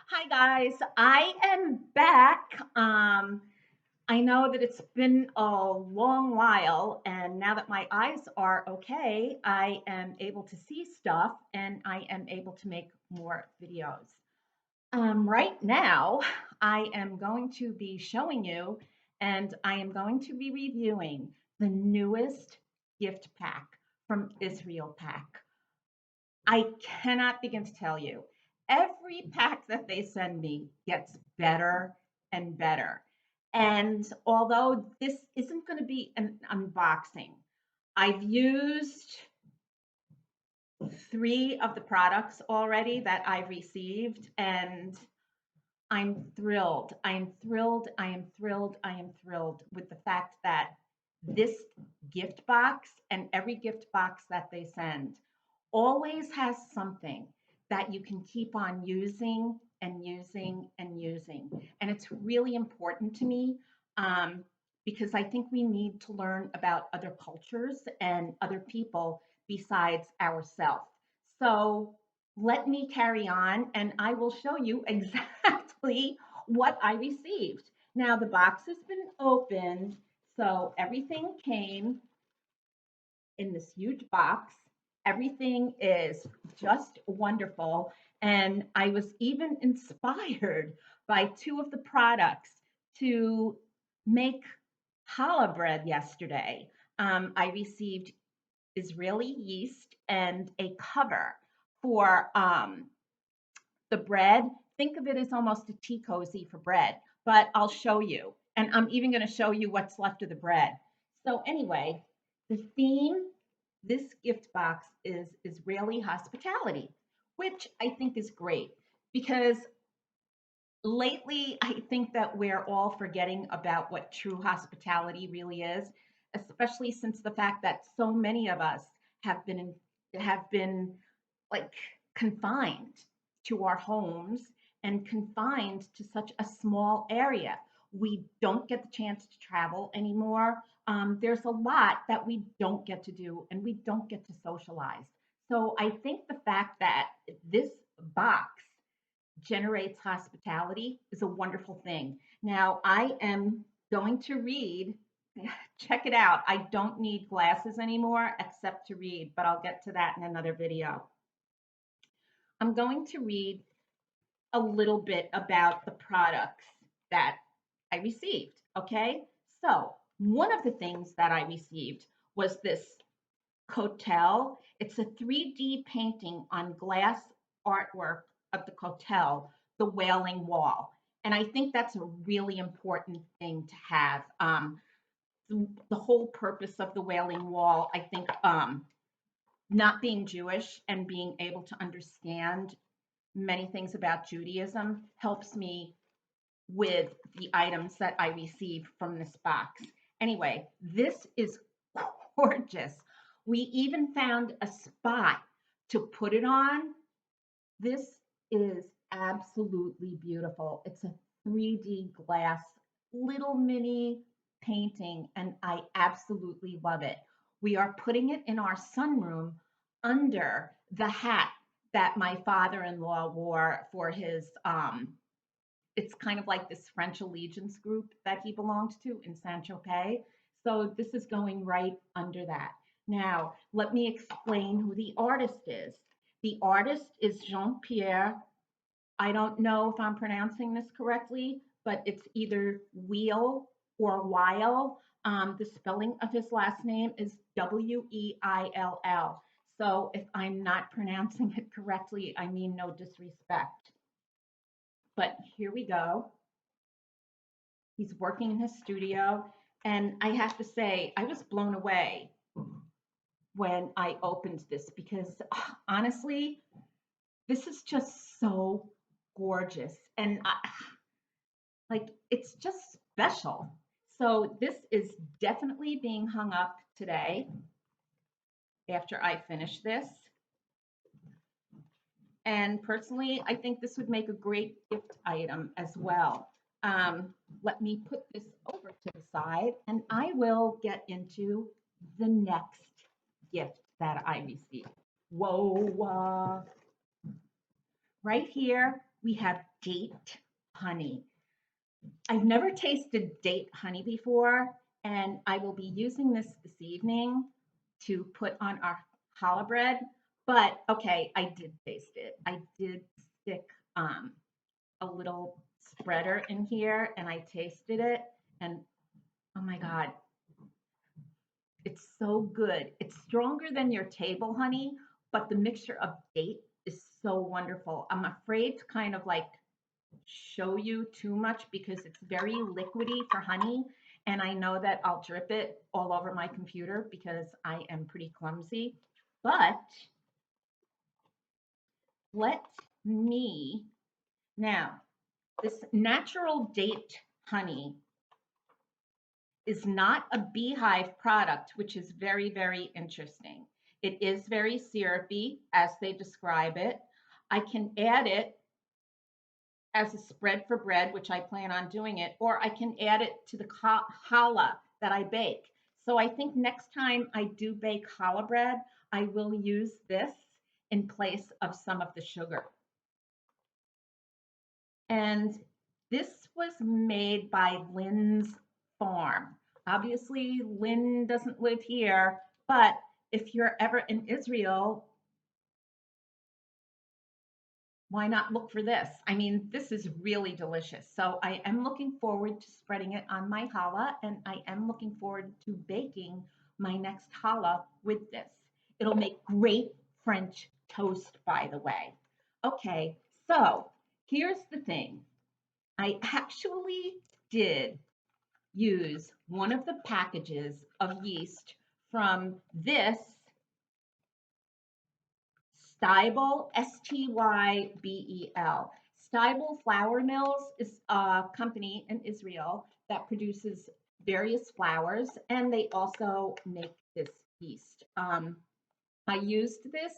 Hi guys, I am back. I know that it's been a long while, and now that my eyes are okay, I am able to see stuff and I am able to make more videos. Right now, I am going to be showing you and I am going to be reviewing the newest gift pack from Israel Pack. I cannot begin to tell you. Every pack that they send me gets better and better. And although this isn't going to be an unboxing, I've used three of the products already that I've received, and I'm thrilled. I am thrilled. I am thrilled. I am thrilled with the fact that this gift box and every gift box that they send always has something that you can keep on using and using and using. And it's really important to me um, because I think we need to learn about other cultures and other people besides ourselves. So let me carry on and I will show you exactly what I received. Now, the box has been opened, so everything came in this huge box. Everything is just wonderful. And I was even inspired by two of the products to make challah bread yesterday. I received Israeli yeast and a cover for the bread. Think of it as almost a tea cozy for bread, but I'll show you. And I'm even going to show you what's left of the bread. So, anyway, the theme this gift box is Israeli hospitality, which I think is great because lately I think that we're all forgetting about what true hospitality really is, especially since the fact that so many of us have been like confined to our homes and confined to such a small area. We don't get the chance to travel anymore. There's a lot that we don't get to do and we don't get to socialize. So I think the fact that this box generates hospitality is a wonderful thing. Now, I am going to read, check it out. I don't need glasses anymore except to read, but I'll get to that in another video. I'm going to read a little bit about the products that I received. Okay. So, one of the things that I received was this Cotel. It's a 3D painting on glass artwork of the Cotel, the Wailing Wall. And I think that's a really important thing to have. The whole purpose of the Wailing Wall, I think, not being Jewish and being able to understand many things about Judaism helps me with the items that I received from this box. Anyway, this is gorgeous. We even found a spot to put it on. This is absolutely beautiful. It's a 3D glass little mini painting, and I absolutely love it. We are putting it in our sunroom under the hat that my father-in-law wore for his it's kind of like this French allegiance group that he belongs to in Saint Tropez. So this is going right under that. Now, let me explain who the artist is. The artist is Jean Pierre. I don't know if I'm pronouncing this correctly, but it's either Wheel or Weil. The spelling of his last name is Weill. So if I'm not pronouncing it correctly, I mean no disrespect. But here we go. He's working in his studio. And I have to say, I was blown away when I opened this because honestly, this is just so gorgeous. And like, it's just special. So this is definitely being hung up today after I finish this. And personally, I think this would make a great gift item as well. Let me put this over to the side and I will get into the next gift that I received. Whoa, right here we have date honey. I've never tasted date honey before, and I will be using this evening to put on our challah bread. But okay, I did taste it. I did stick a little spreader in here and I tasted it, and oh my God, it's so good. It's stronger than your table honey, but the mixture of date is so wonderful. I'm afraid to kind of like show you too much because it's very liquidy for honey. And I know that I'll drip it all over my computer because I am pretty clumsy. But let me now, this natural date honey is not a beehive product, which is very, very interesting. It is very syrupy, as they describe it. I can add it as a spread for bread, which I plan on doing it, or I can add it to the challah that I bake. So I think next time I do bake challah bread, I will use this in place of some of the sugar. And this was made by Lynn's farm. Obviously, Lynn doesn't live here, but if you're ever in Israel, why not look for this? I mean, this is really delicious. So I am looking forward to spreading it on my challah, and I am looking forward to baking my next challah with this. It'll make great French toast, by the way. Okay, so here's the thing. I actually did use one of the packages of yeast from this Stybel, Stybel. Stybel Flour Mills is a company in Israel that produces various flours, and they also make this yeast. I used this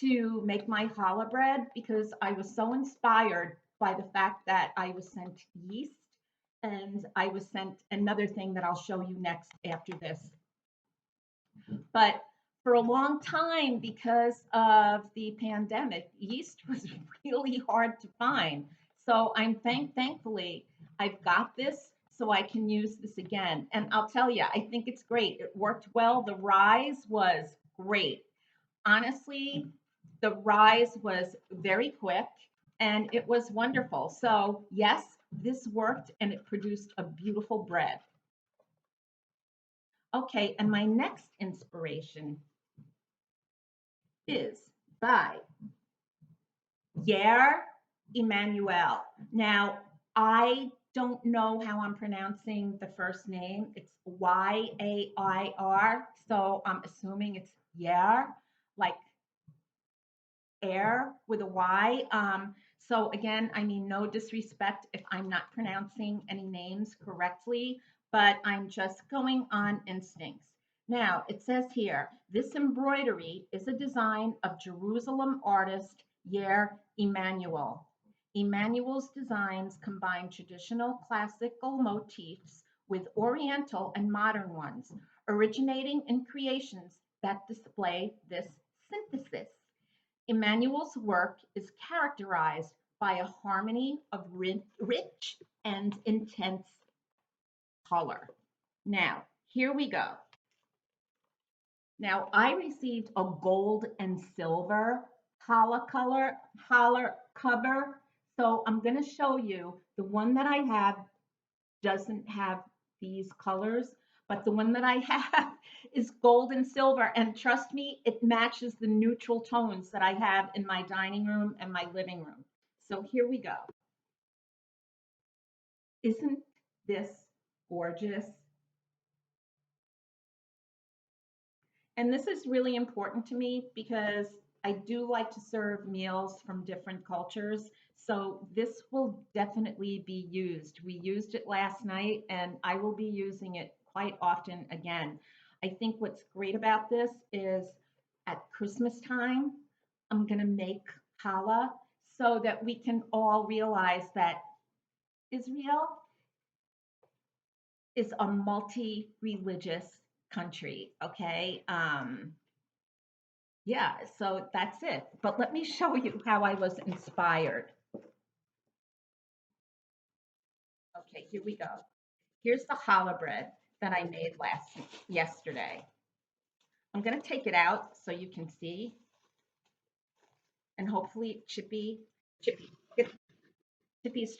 to make my challah bread because I was so inspired by the fact that I was sent yeast, and I was sent another thing that I'll show you next after this. But for a long time, because of the pandemic, yeast was really hard to find. So I'm thankfully I've got this so I can use this again. And I'll tell you, I think it's great. It worked well. The rise was great. Honestly, the rise was very quick and it was wonderful. So yes, this worked and it produced a beautiful bread. Okay, and my next inspiration is by Yair Emmanuel. Now, I don't know how I'm pronouncing the first name. It's Yair, so I'm assuming it's Yair, like air with a Y. So again, I mean, no disrespect if I'm not pronouncing any names correctly, but I'm just going on instincts. Now, it says here, this embroidery is a design of Jerusalem artist Yair Emmanuel. Emmanuel's designs combine traditional classical motifs with oriental and modern ones, originating in creations that display this synthesis. Emmanuel's work is characterized by a harmony of rich and intense color. Now, here we go. Now, I received a gold and silver challah cover. So I'm going to show you the one that I have doesn't have these colors, but the one that I have is gold and silver. And trust me, it matches the neutral tones that I have in my dining room and my living room. So here we go. Isn't this gorgeous? And this is really important to me because I do like to serve meals from different cultures. So this will definitely be used. We used it last night and I will be using it quite often again. I think what's great about this is at Christmas time, I'm going to make challah so that we can all realize that Israel is a multi-religious country, okay? Yeah, so that's it. But let me show you how I was inspired. Okay, here we go. Here's the challah bread that I made yesterday. I'm going to take it out so you can see, and hopefully Chippy, get, Chippy's,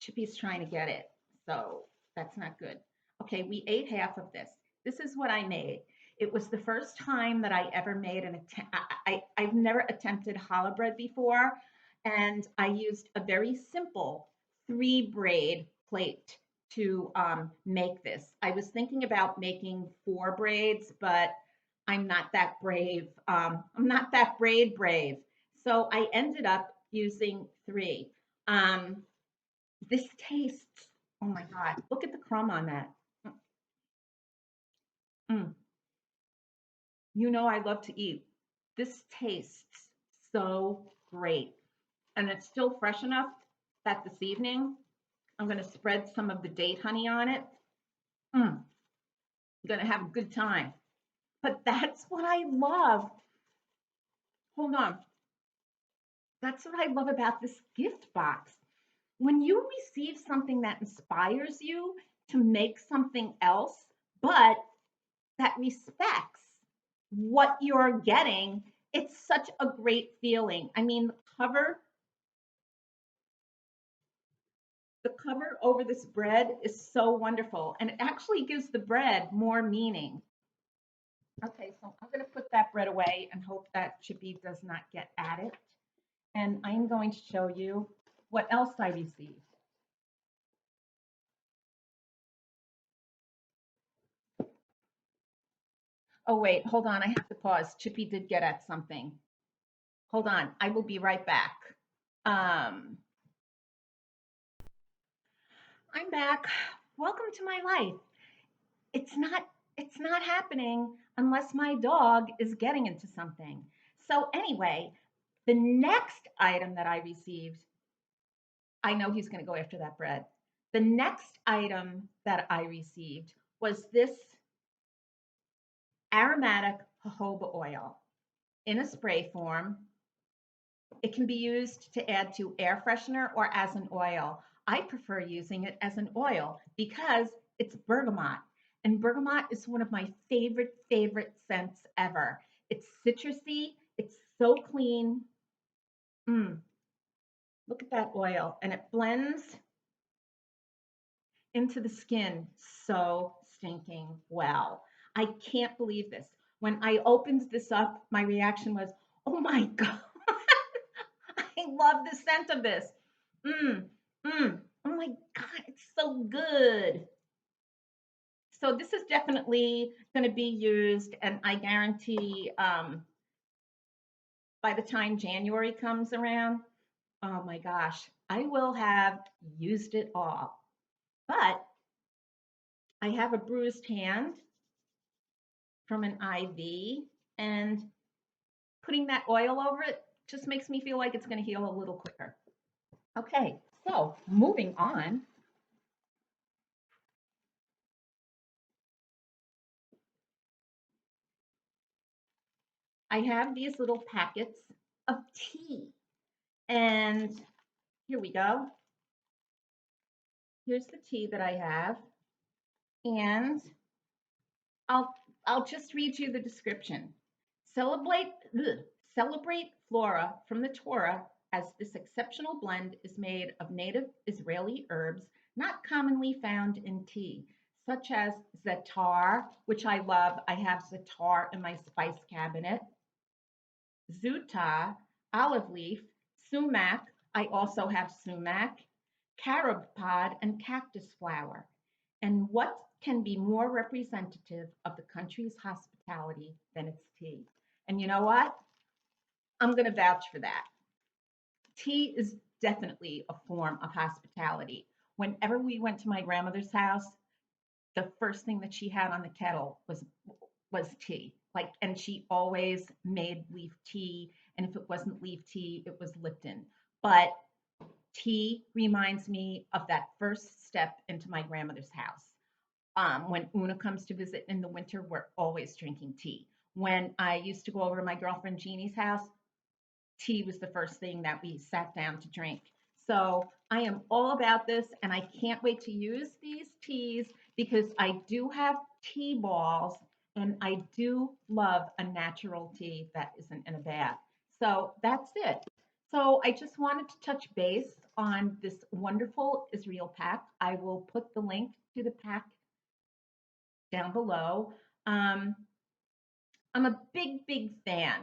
Chippy's trying to get it, so that's not good. Okay, we ate half of this. This is what I made. It was the first time that I ever made an attempt. I've never attempted challah bread before, and I used a very simple 3 braid plate to make this. I was thinking about making 4 braids, but I'm not that brave. I'm not that braid brave. So I ended up using 3. Um, this tastes, oh my God, look at the crumb on that. Mm. You know, I love to eat. This tastes so great. And it's still fresh enough that this evening I'm going to spread some of the date honey on it. I'm going to have a good time. But that's what I love. Hold on. That's what I love about this gift box. When you receive something that inspires you to make something else, but that respects what you're getting, it's such a great feeling. I mean, the cover over this bread is so wonderful, and it actually gives the bread more meaning. Okay, so I'm going to put that bread away and hope that Chippy does not get at it. And I'm going to show you what else I received. Oh, wait, hold on. I have to pause. Chippy did get at something. Hold on. I will be right back. Um, I'm back. Welcome to my life. It's not it's not happening unless my dog is getting into something. So anyway, the next item that I received, I know he's going to go after that bread. The next item that I received was this aromatic jojoba oil in a spray form. It can be used to add to air freshener or as an oil. I prefer using it as an oil because it's bergamot. And bergamot is one of my favorite scents ever. It's citrusy, it's so clean. Mm, look at that oil. And it blends into the skin so stinking well. I can't believe this. When I opened this up, my reaction was, oh my God. I love the scent of this. Mm, Oh my God, it's so good. So this is definitely going to be used, and I guarantee by the time January comes around, oh my gosh, I will have used it all. But I have a bruised hand from an IV, and putting that oil over it just makes me feel like it's going to heal a little quicker. Okay, so moving on. I have these little packets of tea. And here we go. Here's the tea that I have. And I'll I'll just read you the description. Celebrate celebrate flora from the Torah as this exceptional blend is made of native Israeli herbs not commonly found in tea, such as za'atar, which I love. I have za'atar in my spice cabinet, zuta, olive leaf, sumac. I also have sumac, carob pod, and cactus flower. And what can be more representative of the country's hospitality than its tea? And you know what? I'm going to vouch for that. Tea is definitely a form of hospitality. Whenever we went to my grandmother's house, the first thing that she had on the kettle was tea. Like, and she always made leaf tea, and if it wasn't leaf tea, it was Lipton. But tea reminds me of that first step into my grandmother's house. When Una comes to visit in the winter, we're always drinking tea. When I used to go over to my girlfriend Jeannie's house, tea was the first thing that we sat down to drink. So I am all about this, and I can't wait to use these teas because I do have tea balls, and I do love a natural tea that isn't in a bath. So that's it. So I just wanted to touch base on this wonderful Israel pack. I will put the link to the pack down below. Um, I'm a big, big fan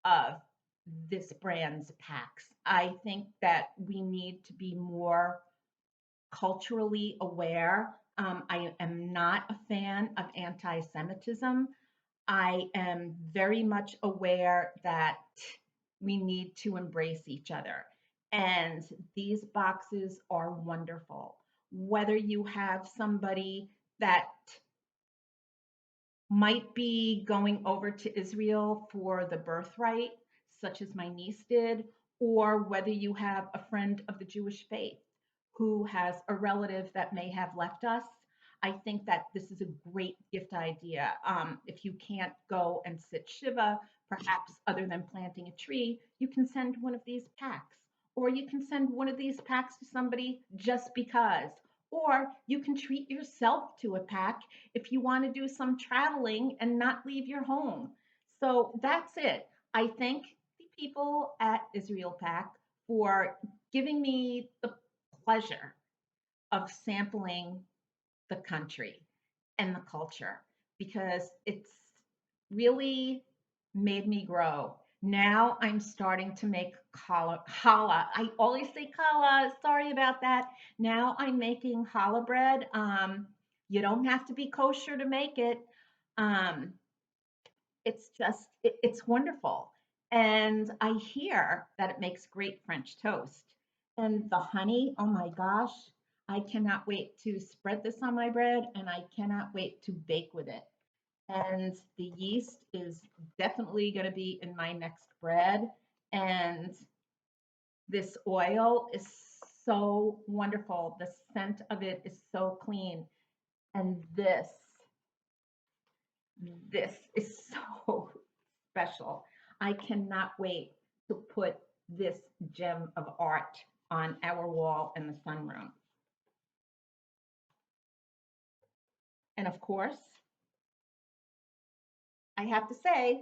of this brand's packs. I think that we need to be more culturally aware. I am not a fan of anti Semitism. I am very much aware that we need to embrace each other. And these boxes are wonderful. Whether you have somebody that might be going over to Israel for the birthright, such as my niece did, or whether you have a friend of the Jewish faith who has a relative that may have left us. I think that this is a great gift idea. If you can't go and sit Shiva, perhaps other than planting a tree, you can send one of these packs. Or you can send one of these packs to somebody just because. Or you can treat yourself to a pack if you want to do some traveling and not leave your home. So that's it. I thank the people at Israel Pack for giving me the pleasure of sampling the country and the culture because it's really made me grow. Now I'm starting to make challah. I always say challah. Sorry about that. Now I'm making challah bread. You don't have to be kosher to make it. Um, it's just, it's wonderful. And I hear that it makes great French toast. And the honey, oh my gosh, I cannot wait to spread this on my bread and I cannot wait to bake with it. And the yeast is definitely going to be in my next bread. And this oil is so wonderful. The scent of it is so clean. And this is so special. I cannot wait to put this gem of art on our wall in the sunroom. And of course, I have to say,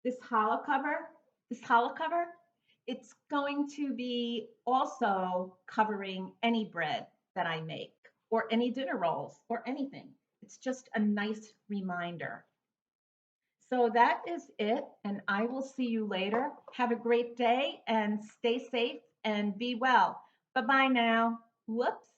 this challah cover, this challah cover, it's going to be also covering any bread that I make or any dinner rolls or anything. It's just a nice reminder. So that is it, and I will see you later. Have a great day and stay safe and be well. Bye bye now. Whoops.